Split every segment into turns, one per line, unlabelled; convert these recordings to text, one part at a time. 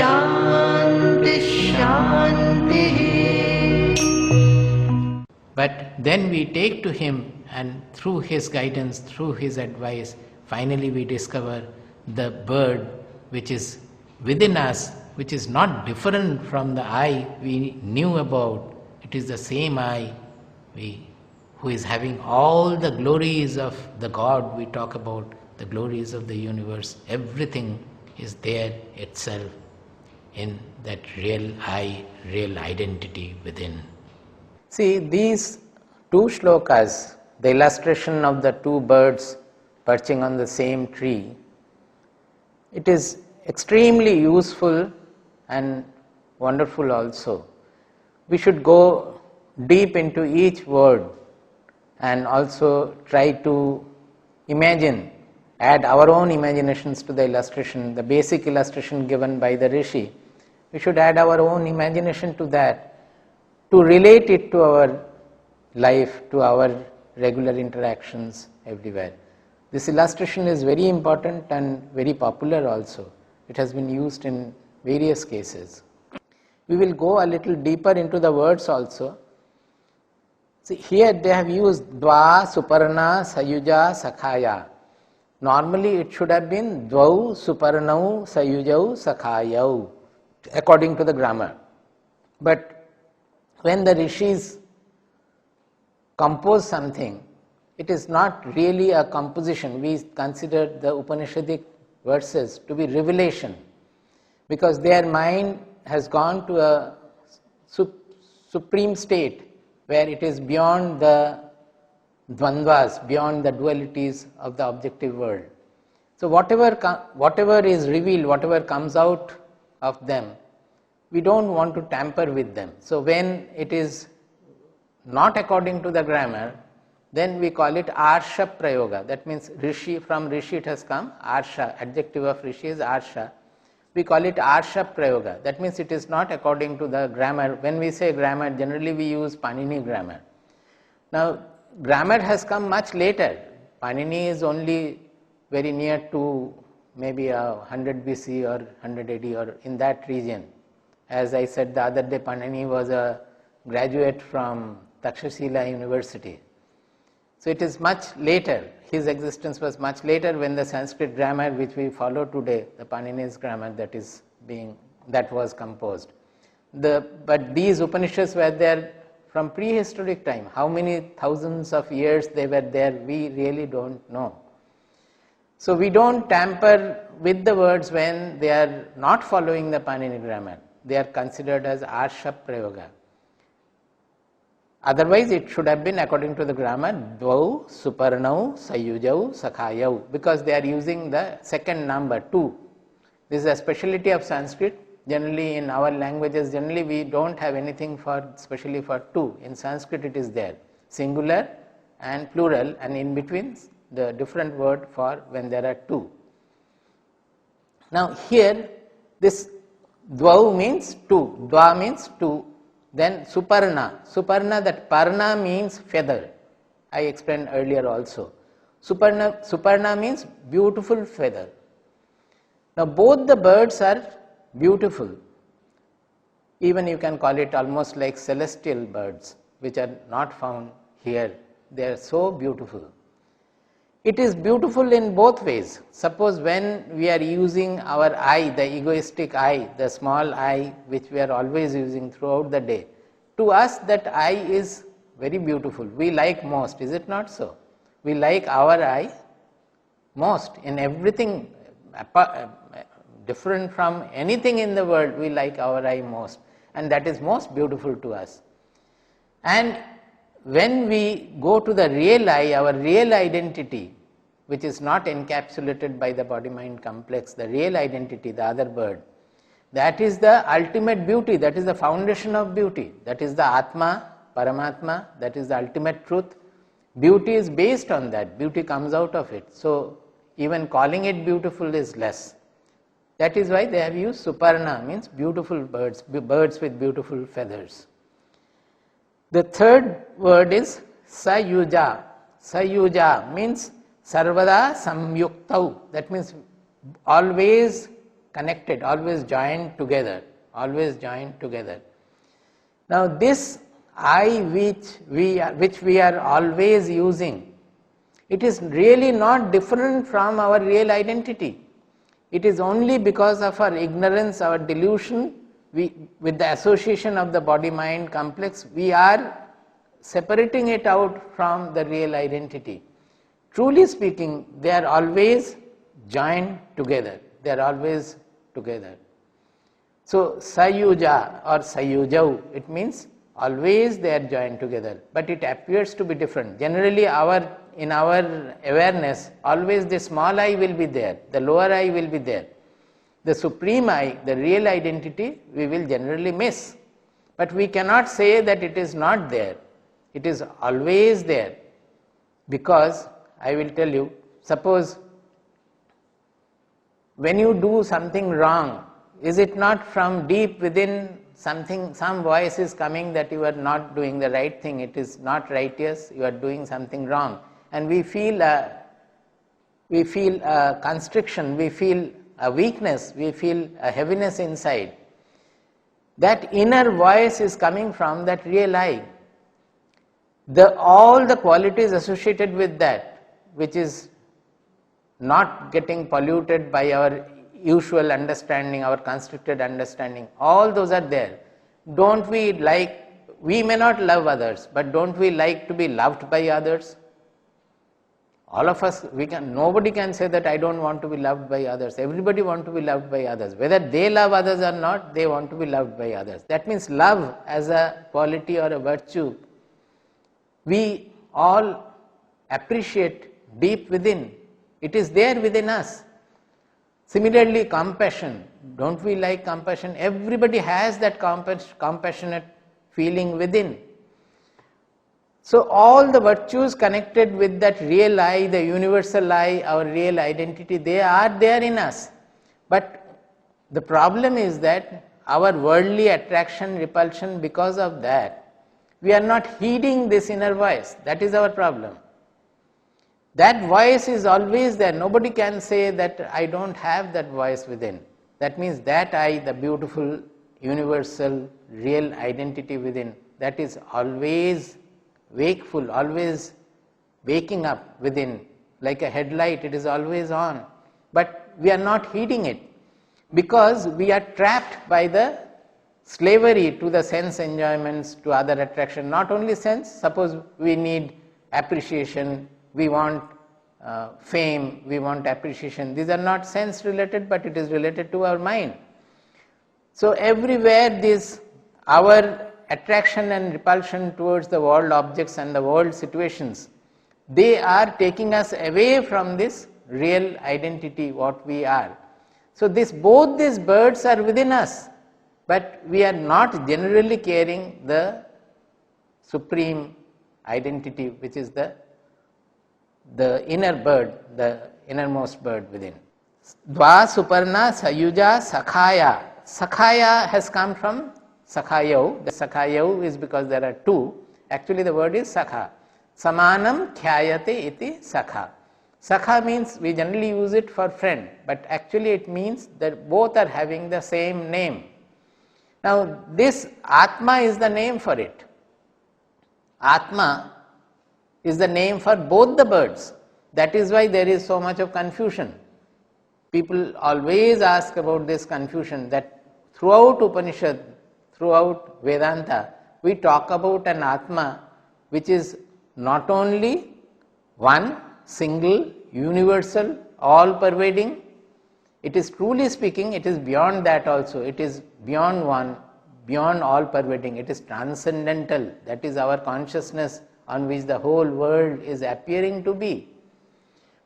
Shanti Shanti.
But then we take to him, and through his guidance, through his advice, finally we discover the bird which is within us, which is not different from the I we knew about. It is the same I who is having all the glories of the God we talk about, the glories of the universe. Everything is there itself in that real I, real identity within. See, these two shlokas, the illustration of the two birds perching on the same tree, it is extremely useful and wonderful also. We should go deep into each word and also try to imagine, add our own imaginations to the illustration, the basic illustration given by the Rishi. We should add our own imagination to that, to relate it to our life, to our regular interactions everywhere. This illustration is very important and very popular also. It has been used in various cases. We will go a little deeper into the words also. See, here they have used Dva, Suparna, Sayuja, Sakhaya. Normally it should have been Dvau, Suparnau, Sayujau, Sakhayau, according to the grammar. But when the rishis compose something, it is not really a composition. We consider the Upanishadic verses to be revelation, because their mind has gone to a supreme state where it is beyond the dvandvas, beyond the dualities of the objective world. So whatever is revealed, whatever comes out of them, we don't want to tamper with them. So when it is not according to the grammar, then we call it Arsha Prayoga. That means Rishi, from Rishi it has come, Arsha, adjective of Rishi is Arsha. We call it Arsha Prayoga. That means it is not according to the grammar. When we say grammar, generally we use Panini grammar. Now, grammar has come much later. Panini is only very near to maybe 100 BC or 100 AD or in that region. As I said the other day, Panini was a graduate from Takshashila University. So it is much later. His existence was much later, when the Sanskrit grammar which we follow today, the Panini's grammar that was composed. But these Upanishads were there from prehistoric time. How many thousands of years they were there, we really don't know. So we don't tamper with the words when they are not following the Panini grammar. They are considered as Arsha Prayoga. Otherwise, it should have been according to the grammar, Dvau, Suparnau, Sayujau, Sakhayau, because they are using the second number, 2. This is a speciality of Sanskrit. Generally, in our languages, generally we don't have anything especially for 2. In Sanskrit, it is there, singular and plural, and in between the different word for when there are 2. Now, here, this Dvau means 2, Dva means 2. Then Suparna, that Parna means feather. I explained earlier also. Suparna means beautiful feather. Now both the birds are beautiful. Even you can call it almost like celestial birds, which are not found here. They are so beautiful. It is beautiful in both ways. Suppose when we are using our I, the egoistic I, the small I, which we are always using throughout the day, to us that I is very beautiful. We like most, is it not so? We like our I most. In everything different from anything in the world, we like our I most. And that is most beautiful to us. And when we go to the real I, our real identity, which is not encapsulated by the body-mind complex, the real identity, the other bird, that is the ultimate beauty, that is the foundation of beauty, that is the Atma, Paramatma, that is the ultimate truth. Beauty is based on that, beauty comes out of it. So even calling it beautiful is less. That is why they have used Suparna, means beautiful birds, birds with beautiful feathers. The third word is Sayuja. Sayuja means Sarvada Samyuktau. That means always connected, always joined together, always joined together. Now this I which we are always using, it is really not different from our real identity. It is only because of our ignorance, our delusion, with the association of the body-mind complex, we are separating it out from the real identity. Truly speaking, they are always joined together. They are always together. So, sayuja or sayujau, it means always they are joined together, but it appears to be different. Generally, in our awareness, always the small I will be there, the lower I will be there. The supreme I, the real identity, we will generally miss. But we cannot say that it is not there. It is always there. Because, I will tell you, suppose when you do something wrong, is it not from deep within some voice is coming that you are not doing the right thing, it is not righteous, you are doing something wrong. And we feel a constriction, we feel a weakness, we feel a heaviness inside. That inner voice is coming from that real I. All the qualities associated with that, which is not getting polluted by our usual understanding, our constricted understanding, all those are there. Don't we like, we may not love others, but don't we like to be loved by others? All of us, nobody can say that I don't want to be loved by others. Everybody wants to be loved by others. Whether they love others or not, they want to be loved by others. That means love as a quality or a virtue, we all appreciate deep within. It is there within us. Similarly, compassion. Don't we like compassion? Everybody has that compassionate feeling within. So all the virtues connected with that real I, the universal I, our real identity, they are there in us. But the problem is that our worldly attraction, repulsion, because of that, we are not heeding this inner voice. That is our problem. That voice is always there. Nobody can say that I don't have that voice within. That means that I, the beautiful, universal, real identity within, that is always wakeful, always waking up within. Like a headlight, it is always on. But we are not heeding it because we are trapped by the slavery to the sense enjoyments, to other attraction. Not only sense, suppose we need appreciation, we want fame, we want appreciation. These are not sense related, but it is related to our mind. So everywhere our attraction and repulsion towards the world objects and the world situations, they are taking us away from this real identity, what we are. So both these birds are within us, but we are not generally carrying the supreme identity, which is the inner bird, the innermost bird within. Dva Suparna Sayuja Sakhaya. Sakhaya has come from Sakhayau. The Sakhayau is because there are two. Actually the word is Sakha. Samanam Khyayate iti Sakha. Sakha means we generally use it for friend, but actually it means that both are having the same name. Now this Atma is the name for it. Atma is the name for both the birds. That is why there is so much of confusion. People always ask about this confusion, that throughout Upanishad, throughout Vedanta, we talk about an Atma which is not only one, single, universal, all-pervading. It is truly speaking, it is beyond that also. It is beyond one, beyond all-pervading. It is transcendental. That is our consciousness on which the whole world is appearing to be.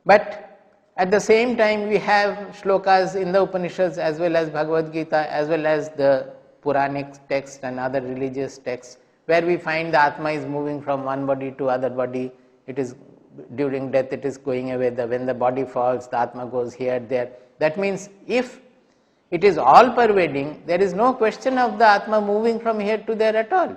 But at the same time, we have shlokas in the Upanishads as well as Bhagavad Gita, as well as the Puranic texts and other religious texts, where we find the Atma is moving from one body to other body. It is during death, it is going away. When the body falls, the Atma goes here, there. That means if it is all-pervading, there is no question of the Atma moving from here to there at all.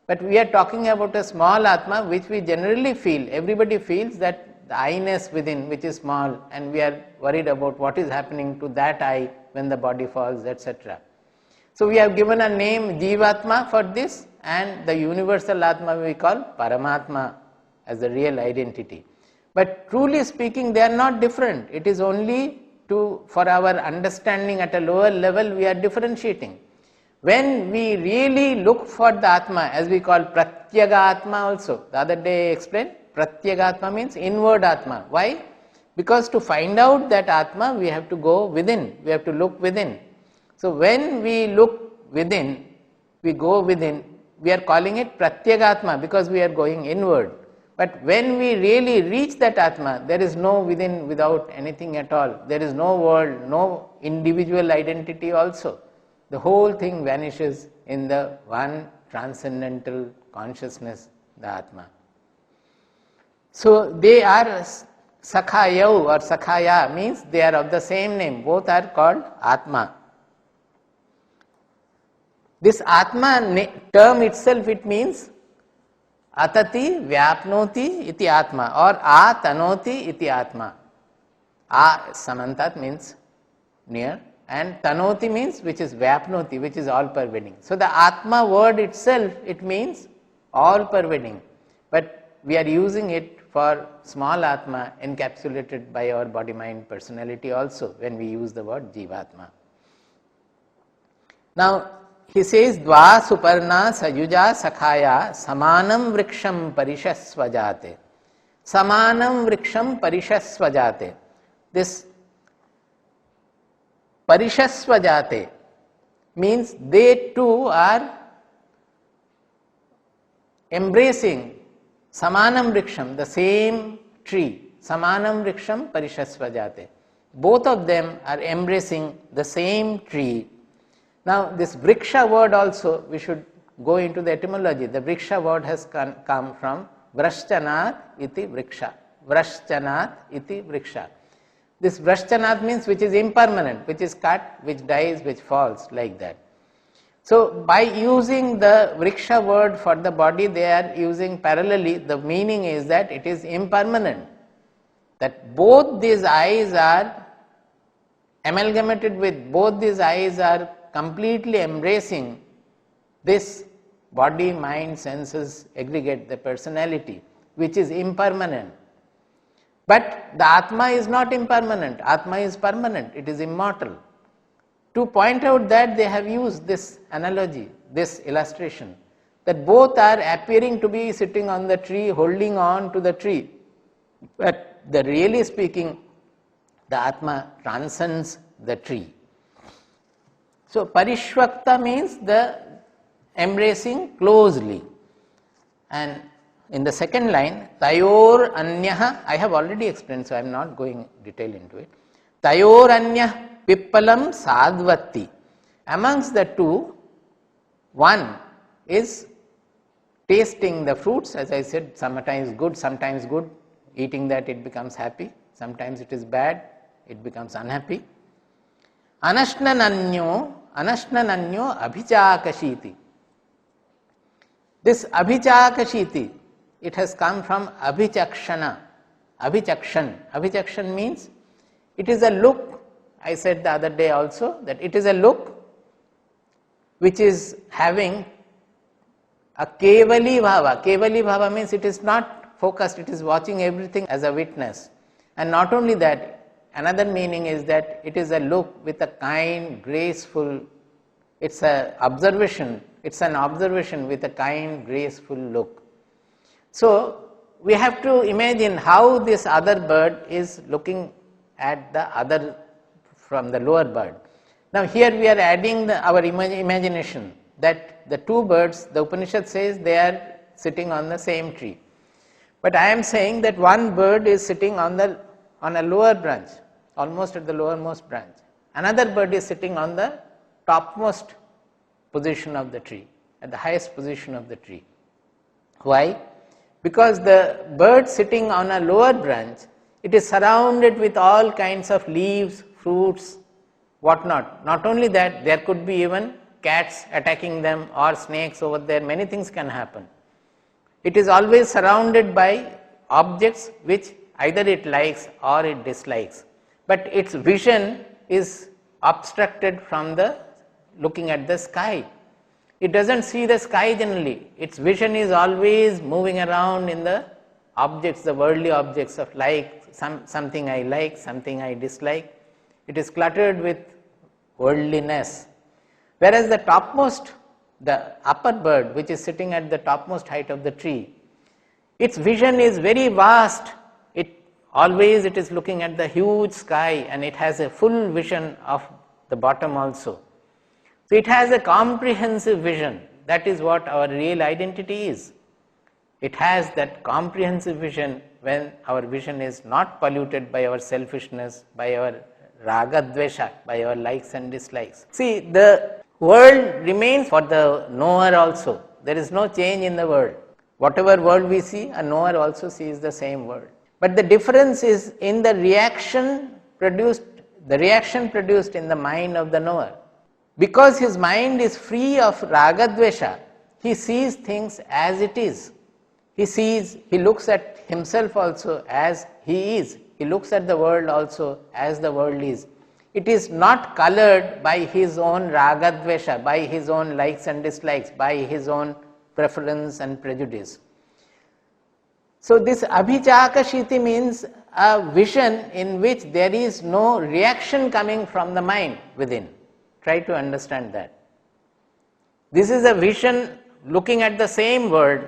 But we are talking about a small Atma which we generally feel, everybody feels that the I-ness within which is small, and we are worried about what is happening to that I when the body falls, etc. So we have given a name Jivatma for this, and the universal Atma we call Paramatma as the real identity. But truly speaking, they are not different. It is only for our understanding at a lower level we are differentiating. When we really look for the Atma, as we call Pratyaga Atma also, the other day I explained, Pratyaga Atma means inward Atma. Why? Because to find out that Atma, we have to go within, we have to look within. So when we look within, we go within, we are calling it Pratyaga Atma because we are going inward. But when we really reach that Atma, there is no within without anything at all. There is no world, no individual identity also. The whole thing vanishes in the one transcendental consciousness, the Atma. So they are Sakhayau or Sakhaya, means they are of the same name. Both are called Atma. This Atma term itself, it means Atati Vyapnoti iti Atma or Atanoti iti Atma. Samantat means near, and Tanoti means which is Vyapnoti, which is all pervading. So the Atma word itself, it means all pervading, but we are using it for small Atma encapsulated by our body mind personality also when we use the word Jivatma. Now he says Dva Suparna Sayuja Sakhaya Samanam Vriksham Parishasvajate. Samanam Vriksham Parishasvajate. This Parishasvajate means they too are embracing Samanam Vriksham, the same tree. Samanam Vriksham Parishasvajate. Both of them are embracing the same tree. Now this Vriksha word also, we should go into the etymology. The Vriksha word has come from Vrashchanat iti Vriksha. Vrashchanat iti Vriksha. This Vrashchanat means which is impermanent, which is cut, which dies, which falls, like that. So by using the Vriksha word for the body, they are using parallelly, the meaning is that it is impermanent. That both these eyes are amalgamated with, both these eyes are completely embracing this body, mind, senses, aggregate, the personality, which is impermanent. But the Atma is not impermanent, Atma is permanent, it is immortal. To point out that, they have used this analogy, this illustration, that both are appearing to be sitting on the tree, holding on to the tree. But really speaking, the Atma transcends the tree. So Parishvakta means the embracing closely. And in the second line, Tayor Anyaha, I have already explained, so I am not going detail into it. Tayor Anyah Pippalam Sadvati. Amongst the two, one is tasting the fruits, as I said, sometimes good, eating that it becomes happy, sometimes it is bad, it becomes unhappy. Anashnananyo Abhichakashiti. This Abhichakashiti, it has come from Abhichakshana, Abhichakshan. Abhichakshan means it is a look, I said the other day also, that it is a look which is having a Kevali Bhava. Kevali Bhava means it is not focused, it is watching everything as a witness. And not only that, another meaning is that it is a look with a kind, graceful, it's an observation with a kind, graceful look. So we have to imagine how this other bird is looking at the other from the lower bird. Now here we are adding our imagination that the two birds, the Upanishad says they are sitting on the same tree. But I am saying that one bird is sitting on a lower branch, almost at the lowermost branch. Another bird is sitting on the topmost position of the tree, at the highest position of the tree. Why? Because the bird sitting on a lower branch, it is surrounded with all kinds of leaves, fruits, whatnot. Not only that, there could be even cats attacking them or snakes over there, many things can happen. It is always surrounded by objects which either it likes or it dislikes. But its vision is obstructed from the looking at the sky. It doesn't see the sky generally. Its vision is always moving around in the objects, the worldly objects of something I like, something I dislike. It is cluttered with worldliness. Whereas the upper bird, which is sitting at the topmost height of the tree, its vision is very vast. It is looking at the huge sky, and it has a full vision of the bottom also. So it has a comprehensive vision. That is what our real identity is. It has that comprehensive vision when our vision is not polluted by our selfishness, by our raga dvesha, by our likes and dislikes. See, the world remains for the knower also. There is no change in the world. Whatever world we see, a knower also sees the same world. But the difference is in the reaction produced in the mind of the knower. Because his mind is free of raga dvesha, he sees things as it is. He looks at himself also as he is. He looks at the world also as the world is. It is not colored by his own raga dvesha, by his own likes and dislikes, by his own preference and prejudice. So this abhichakashiti means a vision in which there is no reaction coming from the mind within. Try to understand that. This is a vision looking at the same world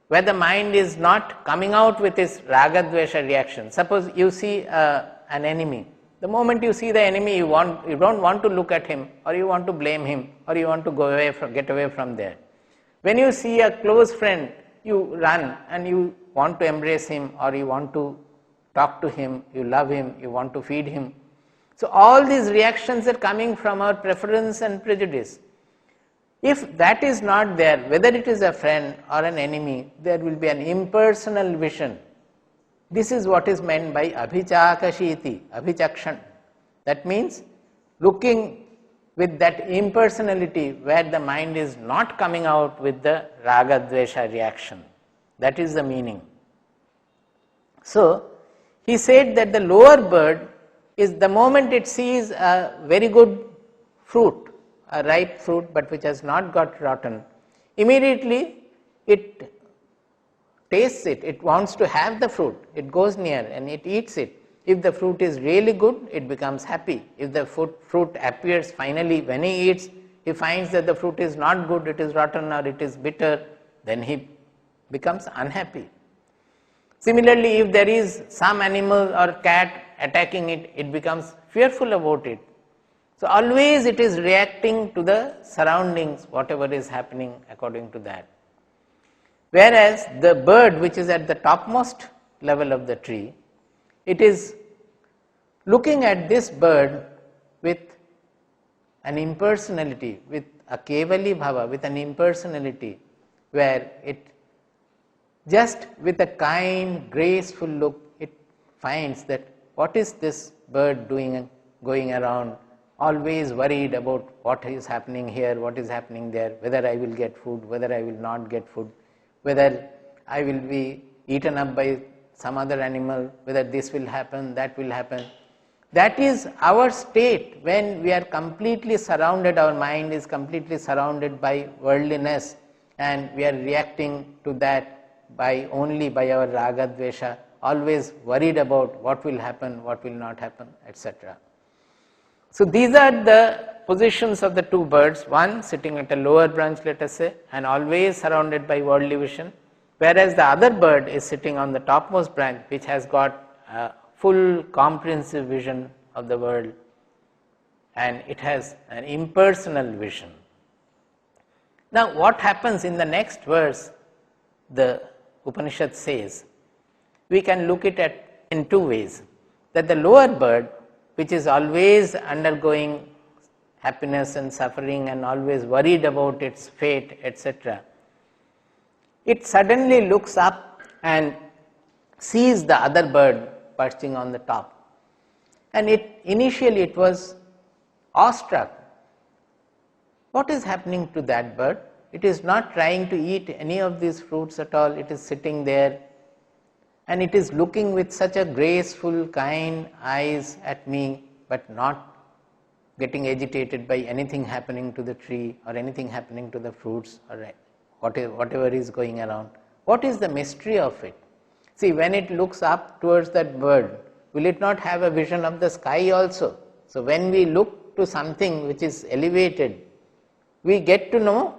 where the mind is not coming out with its raga dvesha reaction. Suppose you see an enemy. The moment you see the enemy, you don't want to look at him, or you want to blame him, or you want to get away from there. When you see a close friend, you run and you want to embrace him, or you want to talk to him, you love him, you want to feed him. So all these reactions are coming from our preference and prejudice. If that is not there, whether it is a friend or an enemy, there will be an impersonal vision. This is what is meant by abhichakashiti, abhichakshan. That means looking with that impersonality where the mind is not coming out with the raga dvesha reaction. That is the meaning. So he said that the lower bird is the moment it sees a very good fruit, a ripe fruit but which has not got rotten, immediately it tastes it, it wants to have the fruit, it goes near and it eats it. If the fruit is really good, it becomes happy. If the fruit appears finally when he eats, he finds that the fruit is not good, it is rotten or it is bitter, then he becomes unhappy. Similarly, if there is some animal or cat attacking it, it becomes fearful about it. So always it is reacting to the surroundings, whatever is happening according to that. Whereas the bird which is at the topmost level of the tree, it is looking at this bird with an impersonality, with a kevali bhava, with an impersonality, where it just with a kind, graceful look, it finds that what is this bird doing, going around, always worried about what is happening here, what is happening there, whether I will get food, whether I will not get food, whether I will be eaten up by some other animal, whether this will happen, that will happen. That is our state when we are completely surrounded, our mind is completely surrounded by worldliness and we are reacting to that only by our raga dvesha, always worried about what will happen, what will not happen, etc. So these are the positions of the two birds, one sitting at a lower branch, let us say, and always surrounded by worldly vision, whereas the other bird is sitting on the topmost branch, which has got a full comprehensive vision of the world, and it has an impersonal vision. Now what happens in the next verse, the Upanishad says, we can look at it in two ways, that the lower bird, which is always undergoing happiness and suffering and always worried about its fate, etc., it suddenly looks up and sees the other bird perching on the top. And initially it was awestruck. What is happening to that bird? It is not trying to eat any of these fruits at all. It is sitting there and it is looking with such a graceful, kind eyes at me, but not getting agitated by anything happening to the tree or anything happening to the fruits or whatever is going around. What is the mystery of it? See, when it looks up towards that bird, will it not have a vision of the sky also? So when we look to something which is elevated, we get to know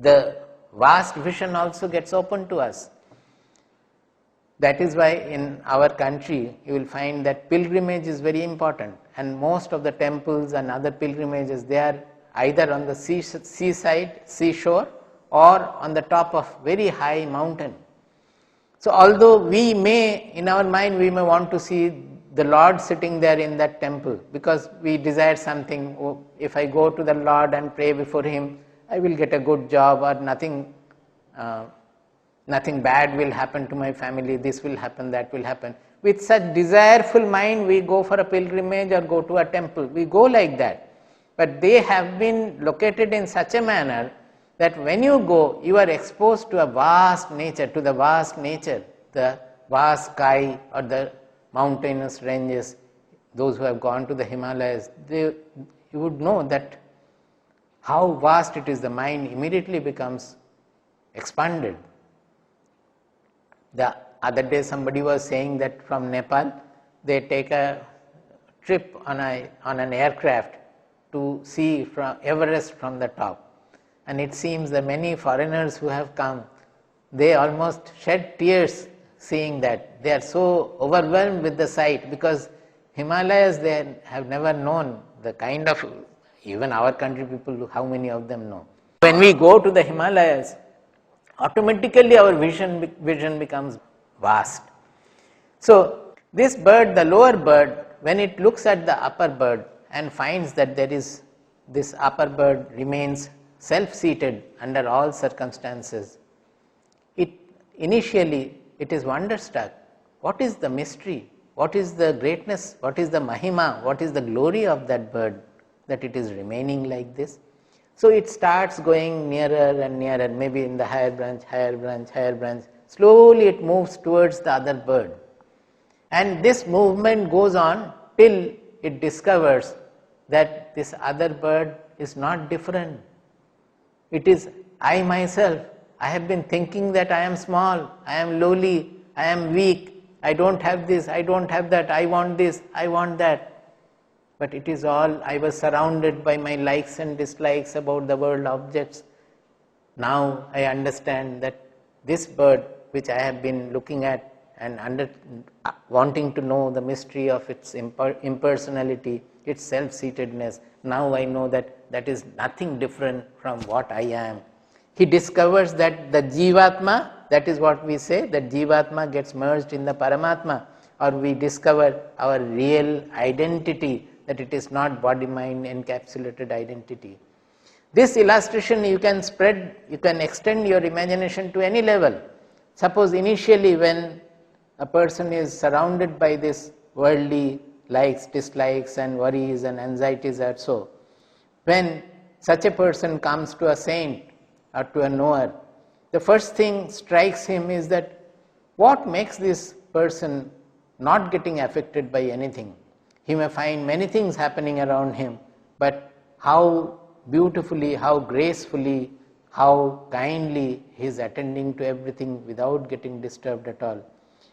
the vast vision also gets open to us. That is why in our country you will find that pilgrimage is very important, and most of the temples and other pilgrimages, they are either on the seaside, seashore, or on the top of very high mountain. So although we may, in our mind, we may want to see the Lord sitting there in that temple because we desire something. Oh, if I go to the Lord and pray before Him, I will get a good job, or nothing bad will happen to my family, this will happen, that will happen. With such desireful mind, we go for a pilgrimage or go to a temple. We go like that. But they have been located in such a manner that when you go, you are exposed to a vast nature, the vast sky or the mountainous ranges. Those who have gone to the Himalayas, you would know that how vast it is. The mind immediately becomes expanded. The other day somebody was saying that from Nepal they take a trip on an aircraft to see from Everest from the top. And it seems that many foreigners who have come, they almost shed tears seeing that. They are so overwhelmed with the sight, because Himalayas they have never known the kind of, even our country people, how many of them know. When we go to the Himalayas, automatically our vision becomes vast. So this bird, the lower bird, when it looks at the upper bird and finds that this upper bird remains self-seated under all circumstances, initially it is wonderstruck. What is the mystery? What is the greatness? What is the mahima? What is the glory of that bird that it is remaining like this? So it starts going nearer and nearer, maybe in the higher branch. Slowly it moves towards the other bird. And this movement goes on till it discovers that this other bird is not different. It is I myself. I have been thinking that I am small, I am lowly, I am weak, I don't have this, I don't have that, I want this, I want that. But it is all, I was surrounded by my likes and dislikes about the world objects. Now I understand that this bird which I have been looking at and wanting to know the mystery of its impersonality, its self-seatedness, now I know that that is nothing different from what I am. He discovers that the Jivatma, that is what we say, that Jivatma gets merged in the Paramatma, or we discover our real identity, that it is not body-mind encapsulated identity. This illustration you can extend your imagination to any level. Suppose initially when a person is surrounded by this worldly likes, dislikes and worries and anxieties or so, when such a person comes to a saint or to a knower, the first thing strikes him is that what makes this person not getting affected by anything? He may find many things happening around him, but how beautifully, how gracefully, how kindly he is attending to everything without getting disturbed at all.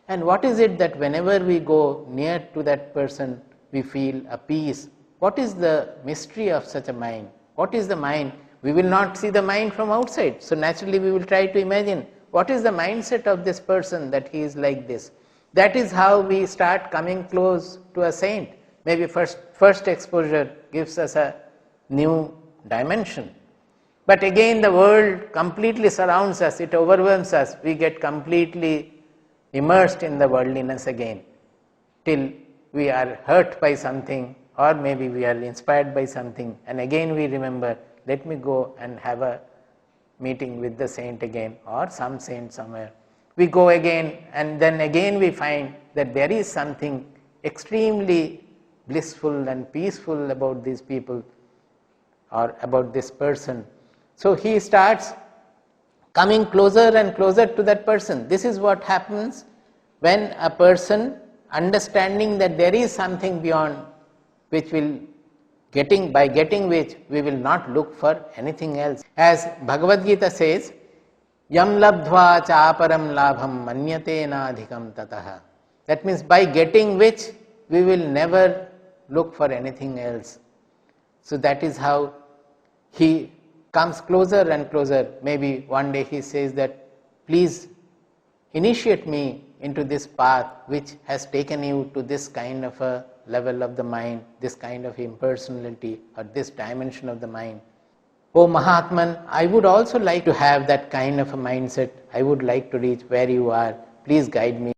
And what is it that whenever we go near to that person, we feel a peace? What is the mystery of such a mind? What is the mind? We will not see the mind from outside, so naturally we will try to imagine what is the mindset of this person that he is like this. That is how we start coming close to a saint. Maybe first exposure gives us a new dimension. But again the world completely surrounds us, it overwhelms us, we get completely immersed in the worldliness again, till we are hurt by something, or maybe we are inspired by something, and again we remember, let me go and have a meeting with the saint again, or some saint somewhere. We go again, and then again we find that there is something extremely blissful and peaceful about these people, or about this person. So he starts coming closer and closer to that person. This is what happens when a person, understanding that there is something beyond which will by getting which we will not look for anything else. As Bhagavad Gita says, Yam labdhva chaparam labham manyate nadhikam tataha. That means by getting which we will never look for anything else. So that is how he comes closer and closer. Maybe one day he says that, please initiate me into this path which has taken you to this kind of a level of the mind, this kind of impersonality or this dimension of the mind. Oh Mahatman, I would also like to have that kind of a mindset. I would like to reach where you are. Please guide me.